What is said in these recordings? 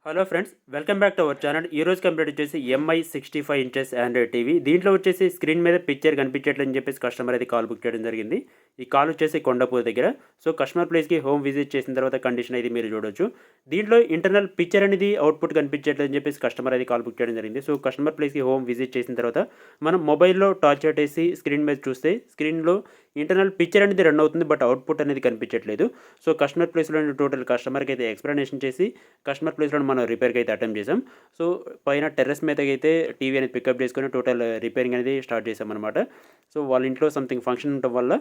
Hello friends, welcome back to our channel. ఈ రోజు complete వచ్చేసి ఎంఐ 65 ఇంచెస్ ఆండ్రాయిడ్ టీవీ. దీంట్లో వచ్చేసి స్క్రీన్ మీద పిక్చర్ కనిపించట్లేదని చెప్పేసి కస్టమర్ అయితే కాల్ బుక్ చేయడం జరిగింది. ఈ కాల్ వచ్చేసి కొండపూర్ దగ్గర. సో కస్టమర్ ప్లేస్కి హోమ్ విజిట్ చేసిన తర్వాత కండిషన్ అయితే మీరు చూడొచ్చు. దీంట్లో ఇంటర్నల్ పిక్చర్ అనేది అవుట్పుట్ కనిపించట్లేదని చెప్పేసి కస్టమర్ అయితే కాల్ బుక్ చేయడం జరిగింది. సో కస్టమర్ ప్లేస్కి హోమ్ విజిట్ చేసిన తర్వాత మనం మొబైల్లో టార్చ్ పెట్టేసి స్క్రీన్ మీద చూస్తే స్క్రీన్లో ఇంటర్నల్ పిక్చర్ అనేది రన్ అవుతుంది, బట్ అవుట్పుట్ అనేది కనిపించట్లేదు. సో కస్టమర్ ప్లేస్లో టోటల్ కస్టమర్కి అయితే ఎక్స్ప్లెనేషన్ చేసి కస్టమర్ ప్లేస్లో మనం రిపేర్కి అయితే అటెంప్ట్ చేసాం. సో పైన టెర్రస్ మీదకి అయితే టీవీ అనేది పికప్ చేసుకొని టోటల్ రిపేరింగ్ అనేది స్టార్ట్ చేసామన్నమాట. సో వాళ్ళ ఇంట్లో సంథింగ్ ఫంక్షన్ ఉండటం వల్ల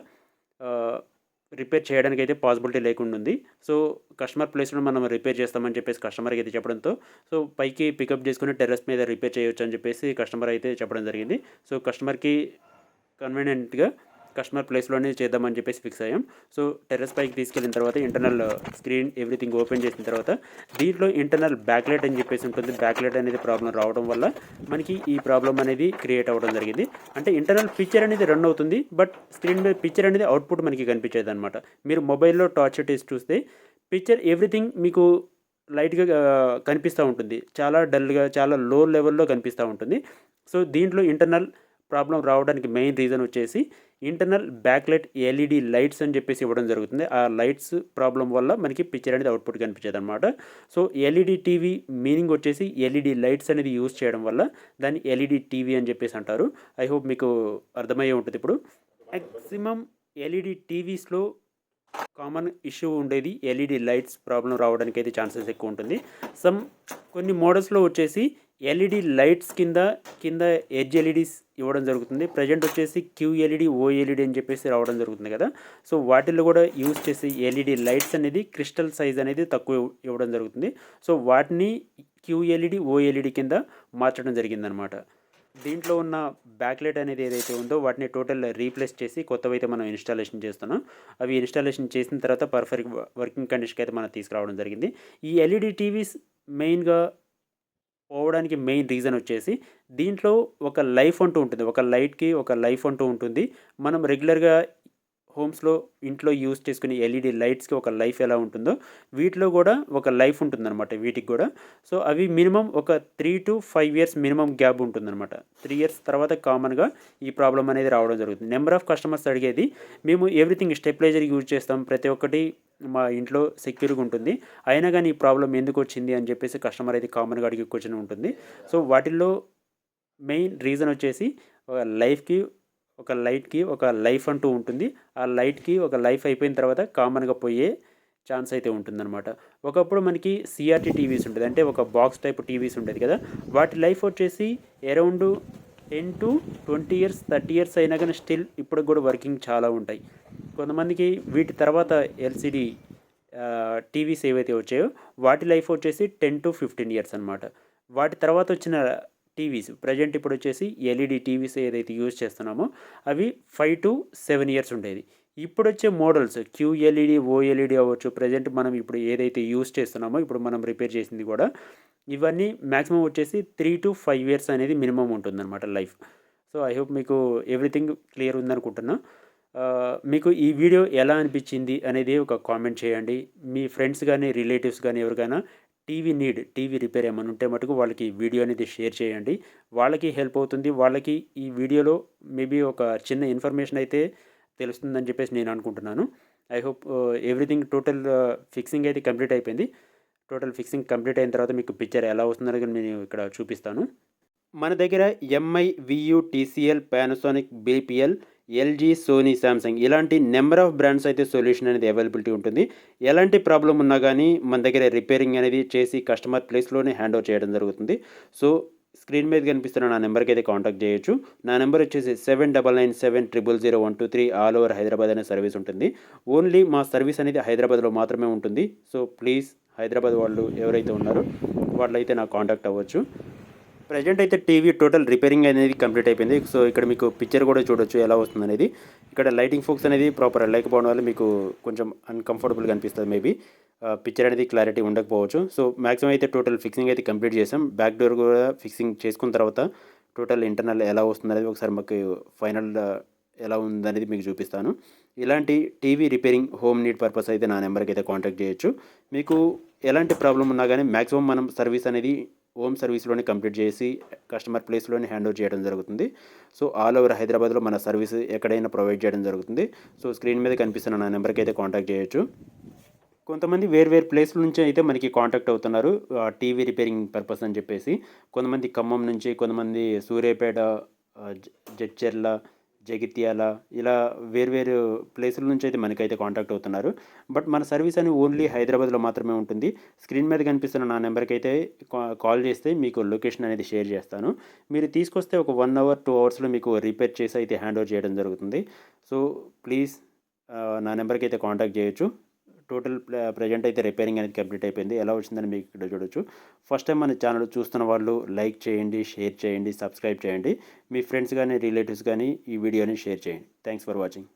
రిపేర్ చేయడానికి అయితే పాసిబిలిటీ లేకుండా ఉంది. సో కస్టమర్ ప్లేస్లో మనం రిపేర్ చేస్తామని చెప్పేసి కస్టమర్కి అయితే చెప్పడంతో సో పైకి పికప్ చేసుకుని టెర్రస్ మీద రిపేర్ చేయొచ్చు అని చెప్పేసి కస్టమర్ అయితే చెప్పడం జరిగింది. సో కస్టమర్కి కన్వీనియంట్గా కస్టమర్ ప్లేస్లోనే చేద్దామని చెప్పేసి ఫిక్స్ అయ్యాం. సో టెర్రస్ పైకి తీసుకెళ్ళిన తర్వాత ఇంటర్నల్ స్క్రీన్ ఎవ్రీథింగ్ ఓపెన్ చేసిన తర్వాత దీంట్లో ఇంటర్నల్ బ్యాక్లైట్ అని చెప్పేసి ఉంటుంది. బ్యాక్లైట్ అనేది ప్రాబ్లం రావడం వల్ల మనకి ఈ ప్రాబ్లం అనేది క్రియేట్ అవ్వడం జరిగింది. అంటే ఇంటర్నల్ పిక్చర్ అనేది రన్ అవుతుంది, బట్ స్క్రీన్ మీద పిక్చర్ అనేది అవుట్పుట్ మనకి కనిపించేది అనమాట. మీరు మొబైల్లో టార్చ్ టేసి చూస్తే పిక్చర్ ఎవ్రీథింగ్ మీకు లైట్గా కనిపిస్తూ ఉంటుంది. చాలా డల్గా, చాలా లో లెవెల్లో కనిపిస్తూ ఉంటుంది. సో దీంట్లో ఇంటర్నల్ ప్రాబ్లం రావడానికి మెయిన్ రీజన్ వచ్చేసి ఇంటర్నల్ బ్యాక్లైట్ ఎల్ఈడి లైట్స్ అని చెప్పేసి ఇవ్వడం జరుగుతుంది. ఆ లైట్స్ ప్రాబ్లం వల్ల మనకి పిక్చర్ అనేది అవుట్పుట్ కనిపించేది అనమాట. సో ఎల్ఈడి టీవీ మీనింగ్ వచ్చేసి ఎల్ఈడి లైట్స్ అనేది యూజ్ చేయడం వల్ల దాన్ని ఎల్ఈడి టీవీ అని చెప్పేసి అంటారు. ఐ హోప్ మీకు అర్థమయ్యే ఉంటుంది. ఇప్పుడు మ్యాక్సిమం ఎల్ఈడి టీవీస్లో కామన్ ఇష్యూ ఉండేది ఎల్ఈడి లైట్స్ ప్రాబ్లం రావడానికి అయితే ఛాన్సెస్ ఎక్కువ ఉంటుంది. కొన్ని మోడల్స్లో వచ్చేసి ఎల్ఈడి లైట్స్ కింద ఎడ్జ్ ఎల్ఈడీస్ ఇవ్వడం జరుగుతుంది. ప్రజెంట్ వచ్చేసి క్యూఎల్ఈడి, ఓఎల్ఈడి అని చెప్పేసి రావడం జరుగుతుంది కదా. సో వాటిల్లో కూడా యూజ్ చేసి ఎల్ఈడి లైట్స్ అనేది క్రిస్టల్ సైజ్ అనేది తక్కువ ఇవ్వడం జరుగుతుంది. సో వాటిని క్యూఎల్ఈడి, ఓఎల్ఈడి కింద మార్చడం జరిగిందనమాట. దీంట్లో ఉన్న బ్యాక్లైట్ అనేది ఏదైతే ఉందో వాటిని టోటల్ రీప్లేస్ చేసి కొత్తవైతే మనం ఇన్స్టాలేషన్ చేస్తున్నాం. అవి ఇన్స్టాలేషన్ చేసిన తర్వాత పర్ఫెక్ట్ వర్కింగ్ కండిషన్కి అయితే మనం తీసుకురావడం జరిగింది. ఈ ఎల్ఈడి టీవీస్ మెయిన్గా పోవడానికి మెయిన్ రీజన్ వచ్చేసి దీంట్లో ఒక లైఫ్ అంటూ ఉంటుంది. ఒక లైట్కి ఒక లైఫ్ అంటూ ఉంటుంది. మనం రెగ్యులర్గా హోమ్స్లో ఇంట్లో యూజ్ చేసుకునే ఎల్ఈడి లైట్స్కి ఒక లైఫ్ ఎలా ఉంటుందో వీటిలో కూడా ఒక లైఫ్ ఉంటుందన్నమాట వీటికి కూడా. సో అవి మినిమం ఒక 3 to 5 years మినిమం గ్యాప్ ఉంటుందన్నమాట. 3 years తర్వాత కామన్గా ఈ ప్రాబ్లం అనేది రావడం జరుగుతుంది. నెంబర్ ఆఫ్ కస్టమర్స్ అడిగేది మేము ఎవ్రీథింగ్ స్టెబిలైజర్ యూజ్ చేస్తాం, ప్రతి ఒక్కటి మా ఇంట్లో సెక్యూర్గా ఉంటుంది, అయినా కానీ ఈ ప్రాబ్లం ఎందుకు వచ్చింది అని చెప్పేసి కస్టమర్ అయితే కామన్గా అడిగే క్వశ్చన్ ఉంటుంది. సో వాటిల్లో మెయిన్ రీజన్ వచ్చేసి ఒక లైట్కి ఒక లైఫ్ అంటూ ఉంటుంది. ఆ లైట్కి ఒక లైఫ్ అయిపోయిన తర్వాత కామన్గా పోయే ఛాన్స్ అయితే ఉంటుందన్నమాట. ఒకప్పుడు మనకి సిఆర్టీ టీవీస్ ఉంటుంది, అంటే ఒక బాక్స్ టైప్ టీవీస్ ఉండేది కదా. వాటి లైఫ్ వచ్చేసి అరౌండ్ 10 to 20 years, 30 years అయినా కానీ స్టిల్ ఇప్పుడు కూడా వర్కింగ్ చాలా ఉంటాయి. కొంతమందికి వీటి తర్వాత ఎల్సిడి టీవీస్ ఏవైతే వచ్చాయో వాటి లైఫ్ వచ్చేసి 10 to 15 years అనమాట. వాటి తర్వాత వచ్చిన టీవీస్ ప్రజెంట్ ఇప్పుడు వచ్చేసి ఎల్ఈడి టీవీస్ ఏదైతే యూజ్ చేస్తున్నామో అవి 5 to 7 years ఉండేది. ఇప్పుడు వచ్చే మోడల్స్ క్యూఎల్ఈడి, ఓఎల్ఈడి అవ్వచ్చు, ప్రజెంట్ మనం ఇప్పుడు ఏదైతే యూజ్ చేస్తున్నామో ఇప్పుడు మనం రిపేర్ చేసింది కూడా ఇవన్నీ మ్యాక్సిమం వచ్చేసి 3 to 5 years అనేది మినిమం ఉంటుందన్నమాట లైఫ్. సో ఐ హోప్ మీకు ఎవ్రీథింగ్ క్లియర్ ఉందనుకుంటున్నా. మీకు ఈ వీడియో ఎలా అనిపించింది అనేది ఒక కామెంట్ చేయండి. మీ ఫ్రెండ్స్ కానీ రిలేటివ్స్ కానీ ఎవరికైనా టీవీ రిపేర్ ఏమైనా ఉంటే మటుకు వాళ్ళకి వీడియో అనేది షేర్ చేయండి. వాళ్ళకి హెల్ప్ అవుతుంది. వాళ్ళకి ఈ వీడియోలో మేబీ ఒక చిన్న ఇన్ఫర్మేషన్ అయితే తెలుస్తుందని చెప్పేసి నేను అనుకుంటున్నాను. I hope everything total fixing అయితే కంప్లీట్ అయిపోయింది. టోటల్ ఫిక్సింగ్ కంప్లీట్ అయిన తర్వాత మీకు పిక్చర్ ఎలా వస్తుందని నేను ఇక్కడ చూపిస్తాను. మన దగ్గర MI, VU, TCL, Panasonic, BPL, LG, Sony, Samsung ఇలాంటి నెంబర్ ఆఫ్ బ్రాండ్స్ అయితే సొల్యూషన్ అనేది అవైలబిలిటీ ఉంటుంది. ఎలాంటి ప్రాబ్లం ఉన్నా కానీ మన దగ్గర రిపేరింగ్ అనేది చేసి కస్టమర్ ప్లేస్లోనే హ్యాండ్ ఓవర్ చేయడం జరుగుతుంది. సో స్క్రీన్ మీద కనిపిస్తున్న నా నెంబర్కి అయితే కాంటాక్ట్ చేయొచ్చు. నా నెంబర్ వచ్చేసి 7997000123 ఆల్ ఓవర్ హైదరాబాద్ అనే సర్వీస్ ఉంటుంది. ఓన్లీ మా సర్వీస్ అనేది హైదరాబాద్లో మాత్రమే ఉంటుంది. సో ప్లీజ్ హైదరాబాద్ వాళ్ళు ఎవరైతే ఉన్నారో వాళ్ళైతే నాకు కాంటాక్ట్ అవ్వచ్చు. ప్రజెంట్ అయితే టీవీ టోటల్ రిపేరింగ్ అనేది కంప్లీట్ అయిపోయింది. సో ఇక్కడ మీకు పిక్చర్ కూడా చూడొచ్చు ఎలా వస్తుంది అనేది. ఇక్కడ లైటింగ్ ఫోక్స్ అనేది ప్రాపర్ లేకపోవడం వల్ల మీకు కొంచెం అన్కంఫర్టబుల్గా అనిపిస్తుంది. మేబీ పిక్చర్ అనేది క్లారిటీ ఉండకపోవచ్చు. సో మ్యాక్సిమం అయితే టోటల్ ఫిక్సింగ్ అయితే కంప్లీట్ చేసాం. బ్యాక్ డోర్ కూడా ఫిక్సింగ్ చేసుకున్న తర్వాత టోటల్ ఇంటర్నల్ ఎలా వస్తుంది అనేది ఒకసారి మాకు ఫైనల్ ఎలా ఉందనేది మీకు చూపిస్తాను. ఇలాంటి TV repairing home need purpose అయితే నా నెంబర్కి అయితే కాంటాక్ట్ చేయొచ్చు. మీకు ఎలాంటి ప్రాబ్లం ఉన్నా కానీ మ్యాక్సిమం మనం సర్వీస్ అనేది హోమ్ సర్వీస్లోనే కంప్లీట్ చేసి కస్టమర్ ప్లేస్లోనే హ్యాండ్ ఓవర్ చేయడం జరుగుతుంది. సో ఆల్ ఓవర్ హైదరాబాద్లో మన సర్వీస్ ఎక్కడైనా ప్రొవైడ్ చేయడం జరుగుతుంది. సో స్క్రీన్ మీద కనిపిస్తున్న నా నెంబర్కి అయితే కాంటాక్ట్ చేయొచ్చు. కొంతమంది వేరు ప్లేస్ల నుంచి అయితే మనకి కాంటాక్ట్ అవుతున్నారు టీవీ రిపేరింగ్ పర్పస్ అని చెప్పేసి. కొంతమంది ఖమ్మం నుంచి, కొంతమంది సూర్యాపేట, జడ్చర్ల, జగిత్యాల ఇలా వేరు ప్లేసుల నుంచి అయితే మనకైతే కాంటాక్ట్ అవుతున్నారు. బట్ మన సర్వీస్ అని ఓన్లీ హైదరాబాద్లో మాత్రమే ఉంటుంది. స్క్రీన్ మీద కనిపిస్తున్న నా నెంబర్కి అయితే కాల్ చేస్తే మీకు లొకేషన్ అనేది షేర్ చేస్తాను. మీరు తీసుకొస్తే ఒక 1 అవర్ 2 అవర్స్లో మీకు రిపేర్ చేసి అయితే హ్యాండ్ ఓవర్ చేయడం జరుగుతుంది. సో ప్లీజ్ నా నెంబర్కి అయితే కాంటాక్ట్ చేయొచ్చు. టోటల్ ప్రజెంట్ అయితే రిపేరింగ్ అనేది కంప్లీట్ అయిపోయింది. ఎలా వచ్చిందని మీకు ఇక్కడ చూడొచ్చు. ఫస్ట్ టైం మన ఛానల్ చూస్తున్న వాళ్ళు లైక్ చేయండి, షేర్ చేయండి, సబ్స్క్రైబ్ చేయండి. మీ ఫ్రెండ్స్ కానీ రిలేటివ్స్ కానీ ఈ వీడియోని షేర్ చేయండి. Thanks for watching.